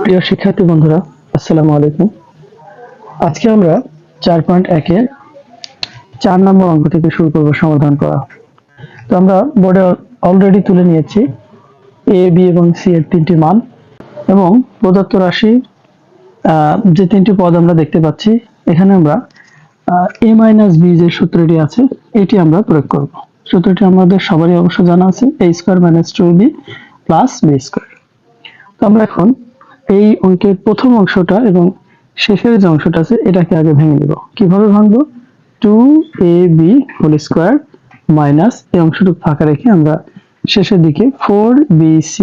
প্রিয় শিক্ষার্থী বন্ধুরা, আসসালামু আলাইকুম। আজকে আমরা 4.1 এর 4 নম্বর অঙ্ক থেকে শুরু করব সমাধান করা। তো আমরা বোর্ডে অলরেডি তুলে নিয়েছি এ, বি এবং সি এর তিনটি মান এবং প্রদত্ত রাশি যে তিনটি পদ আমরা দেখতে পাচ্ছি, এখানে আমরা a মাইনাস বি যে সূত্রটি আছে এটি আমরা প্রয়োগ করব। সূত্রটি আমাদের সবারই অবশ্য জানা আছে, a square minus 2b plus b square. তো আমরা এখন এই অঙ্কের প্রথম অংশটা এবং শেষের যে অংশটা আছে এটাকে আগে ভেঙে নিব। কিভাবে ভাঙবো? 2ab হোল স্কয়ার মাইনাস এই অংশটুকু ফাঁকা রেখে আমরা শেষের দিকে 4bc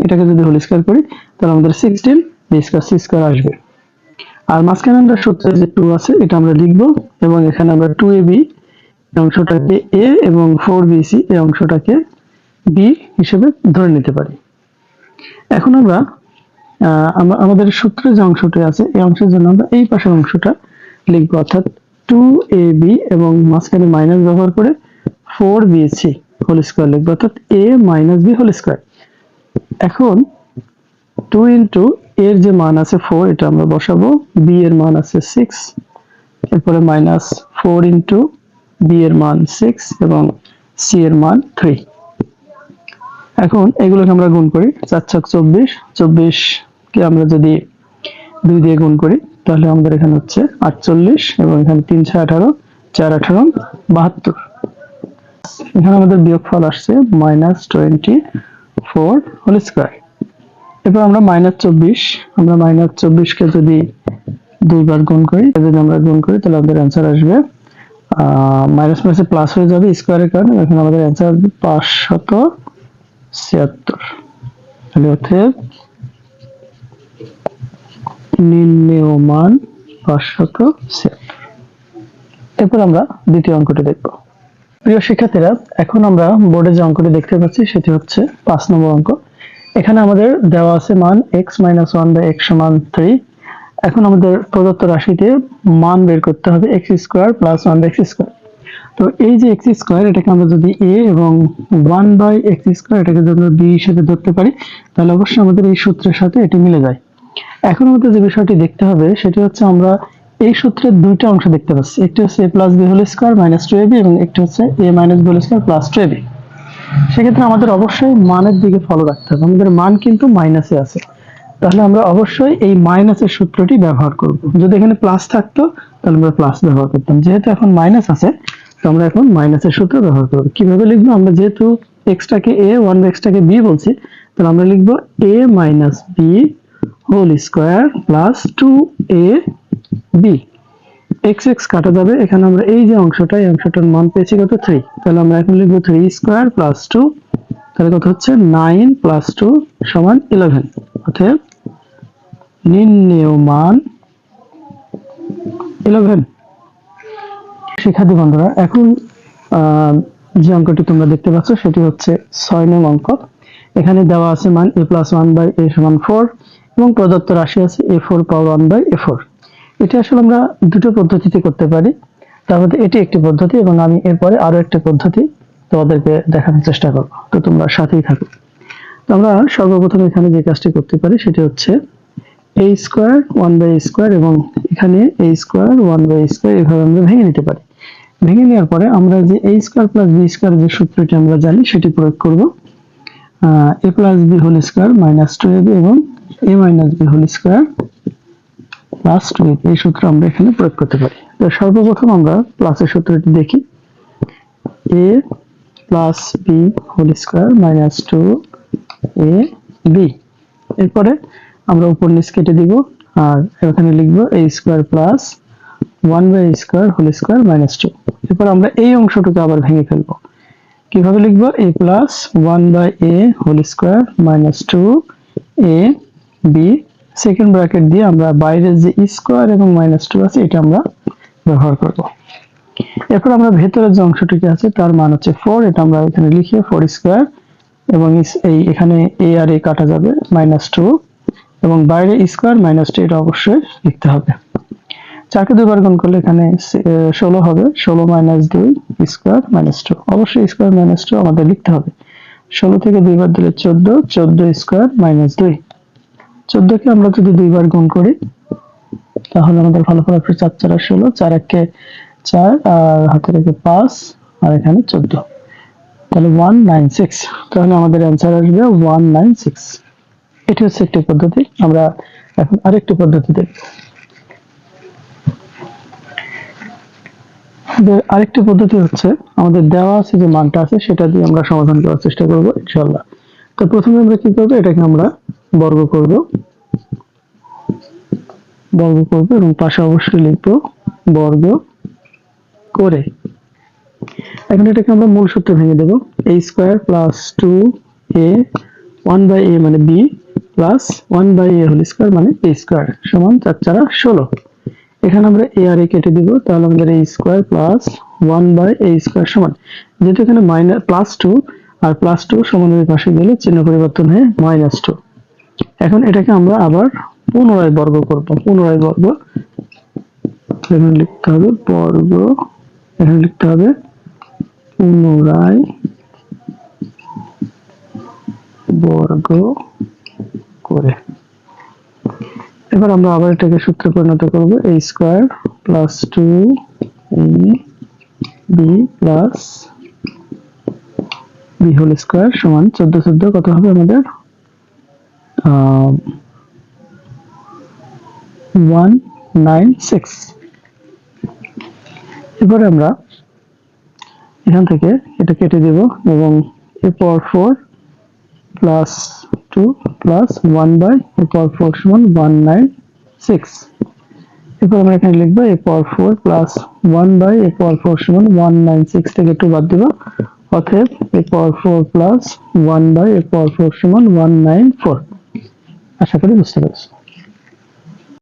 এটাকে যদি হোল স্কয়ার করি তাহলে আমাদের 16b স্কয়ার c স্কয়ার আসবে। আর মাঝখানে আমরা সূত্রে যে 2 আছে এটা আমরা লিখব এবং এখানে আমরা 2ab এই অংশটাকে a এবং 4bc এই অংশটাকে b হিসেবে ধরে নিতে পারি। এখন আমরা আমাদের সূত্রে যে অংশটি আছে এই অংশের জন্য আমরা এই পাশের অংশটা লিখবো, অর্থাৎ 2ab এবং মাঝখানে মাইনাস ব্যবহার করে 4bc হোল স্কয়ার লিখবো, অর্থাৎ a minus b whole square. এখন 2 ইনটু এর যে মান আছে 4 এটা আমরা বসাবো, b এর মান আছে 6, এরপরে মাইনাস 4 ইনটু b এর মান 6 এবং c এর মান 3। এখন এগুলোকে আমরা গুণ করি, 4 ছক 24, 24 কে আমরা যদি 2 দিয়ে গুণ করি তাহলে আমাদের এখানে হচ্ছে 48 এবং এখানে 3 6 18, 4 18 72। এখানে আমাদের বিয়োগফল আসছে -24 হোল স্কয়ার। এরপর আমরা -24 কে যদি দুইবার গুণ করি, যদি আমরা গুণ করি তাহলে আমাদের অ্যান্সার আসবে মাইনাস মাইনাসে প্লাস হয়ে যাবে স্কয়ারের কারণে, এখানে আমাদের অ্যান্সার আসবে 576। তাহলে অতএব নির্ণেয় মান 576। এরপর আমরা দ্বিতীয় অঙ্কটি দেখব। প্রিয় শিক্ষার্থীরা, এখন আমরা বোর্ডে যে অঙ্কটি দেখতে পাচ্ছি সেটি হচ্ছে 5 নম্বর অঙ্ক। এখানে আমাদের দেওয়া আছে মান x - 1/x = 3। এখন আমাদের প্রদত্ত রাশিতে মান বের করতে হবে x square plus 1/x square. তো এই যে x স্কয়ার এটাকে আমরা যদি a এবং 1/x স্কয়ার এটাকে যদি আমরা b হিসেবে ধরতে পারি তাহলে অবশ্যই আমাদের এই সূত্রের সাথে এটি মিলে যায়। এখন আমাদের যে বিষয়টি দেখতে হবে সেটি হচ্ছে আমরা এই সূত্রের দুইটা অংশ দেখতে পাচ্ছি, একটি হচ্ছে a plus b whole square minus 2ab এবং একটি হচ্ছে a minus b whole square plus 2ab। সেক্ষেত্রে আমাদের অবশ্যই মানের দিকে ফলো রাখতে হবে, আমাদের মান কিন্তু মাইনাসে আছে, তাহলে আমরা অবশ্যই এই মাইনাসের সূত্রটি ব্যবহার করব। যদি এখানে প্লাস থাকতো তাহলে আমরা প্লাস ব্যবহার করতাম, যেহেতু এখন মাইনাস আছে তো আমরা এখন মাইনাসের সূত্র ব্যবহার করব। কিভাবে লিখবো? আমরা যেহেতু x টাকে a 1/x টাকে b বলছি তাহলে আমরা লিখবো a minus b whole square plus 2ab। x x কাটা যাবে, এখানে আমরা এই যে অংশটা এই অংশটার মান পেয়েছি কত 3, তাহলে আমরা এখন লিখবো 3 স্কয়ার প্লাস 2, তাহলে কত হচ্ছে 9 প্লাস 2 সমান 11। অতএব নির্ণেয় মান 11। শিক্ষার্থী বন্ধুরা, এখন যে অঙ্কটি তোমরা দেখতে পাচ্ছ সেটি হচ্ছে 6 নং অঙ্ক। এখানে দেওয়া আছে মান a প্লাস 1/a সমান 4 এবং প্রদত্ত রাশি আছে a4 পাওয়ার 1/a4। এটা আসলে আমরা দুটো পদ্ধতিতে করতে পারি, তার মধ্যে এটি একটি পদ্ধতি এবং আমি এরপরে আরো একটা পদ্ধতি তোমাদেরকে দেখানোর চেষ্টা করব, তো তোমরা সাথেই থাকো। তো আমরা সর্বপ্রথম এখানে যে কাজটি করতে পারি সেটি হচ্ছে a স্কয়ার 1/a স্কয়ার এবং এখানে a স্কয়ার 1/a স্কয়ার এভাবে আমরা ভেঙে নিতে পারি। ভেঙে নেওয়ার পরে আমরা যে a square plus b square যে সূত্রটি আমরা জানি সেটি প্রয়োগ করব, a plus b whole square minus 2ab এবং a minus b whole square plus 2ab এই সূত্র আমরা এখানে প্রয়োগ করতে পারি। তো সর্বপ্রথম আমরা প্লাসের সূত্রটি দেখি, a plus b whole square minus 2ab। এরপরে আমরা উপর নিচ কেটে দিব আর এখানে লিখব a square plus 1/a square whole square minus 2। এরপর আমরা এই অংশটুকু আবার ভেঙে ফেলব। কিভাবে লিখব? a plus 1/a whole square minus 2ab, second bracket দিয়ে আমরা বাইরের যে স্কয়ার এবং মাইনাস 2 আছে এটা আমরা ব্যবহার করব। এরপর আমরা ভেতরের যে অংশটুকু আছে তার মান হচ্ছে 4, এটা আমরা এখানে লিখে 4 স্কয়ার এবং এই এখানে a আর a কাটা যাবে মাইনাস 2 এবং বাইরে স্কয়ার মাইনাস 2 এটা অবশ্যই লিখতে হবে। 4 কে দুইবার গুণ করলে এখানে 16 হবে, 16 মাইনাস 2 স্কয়ার মাইনাস 2, অবশ্যই স্কয়ার মাইনাস 2 আমাদের লিখতে হবে। 16 থেকে দুইবার দিলে 14, 14 স্কয়ার মাইনাস 2, 14 কে আমরা যদি দুইবার গুণ করি তাহলে আমাদের ফলাফল আসবে 4 4 16, 4 1 কে 4 আর হাতে রেখে 5 আর এখানে 14, তাহলে 196। তাহলে আমাদের অ্যান্সার আসবে 196। এটি হচ্ছে একটি পদ্ধতি। আমরা এখন আরেকটি পদ্ধতি দেখব। আরেকটি পদ্ধতি হচ্ছে আমাদের দেওয়া আছে যে মানটা আছে সেটা দিয়ে আমরা সমাধান করার চেষ্টা করব ইনশাআল্লাহ। তো প্রথমে আমরা কি করব, এটাকে আমরা বর্গ করব এবং পাশে অবশ্যই লিখব বর্গ করে। এখন এটাকে আমরা মূল সূত্র ভেঙে দেব, a square plus 2a 1/a মানে b plus 1/a whole square মানে a স্কয়ার সমান 4 4 16। এখানে আমরা a আর a কেটে দিব, তাহলে আমাদের a square plus 1/a square সমান, যেহেতু এখানে মাইনাস প্লাস 2 আর প্লাস 2 সমানের পাশে গেলে চিহ্ন পরিবর্তন হয়ে -2। এখন এটাকে আমরা আবার পুনরায় বর্গ করব, এখানে লিখতে হবে বর্গ, এখানে লিখতে হবে পুনরায় বর্গ করে। এবার আমরা আবার এটাকে সূত্রে পরিণত করব, a square plus 2ab plus b whole square সমান 14 14 কত হবে আমাদের 196। এবারে আমরা এখান থেকে এটা কেটে দেব এবং a power 4 plus 2 plus 1/a পাওয়ার 4 সমান 196। এরপর আমরা এখানে লিখব a পাওয়ার 4 প্লাস 1/a পাওয়ার 4 সমান 196 থেকে 2 বাদ দিব, অতএব a পাওয়ার 4 প্লাস 1/a পাওয়ার 4 সমান 194। আশা করি বুঝতে পেরেছো।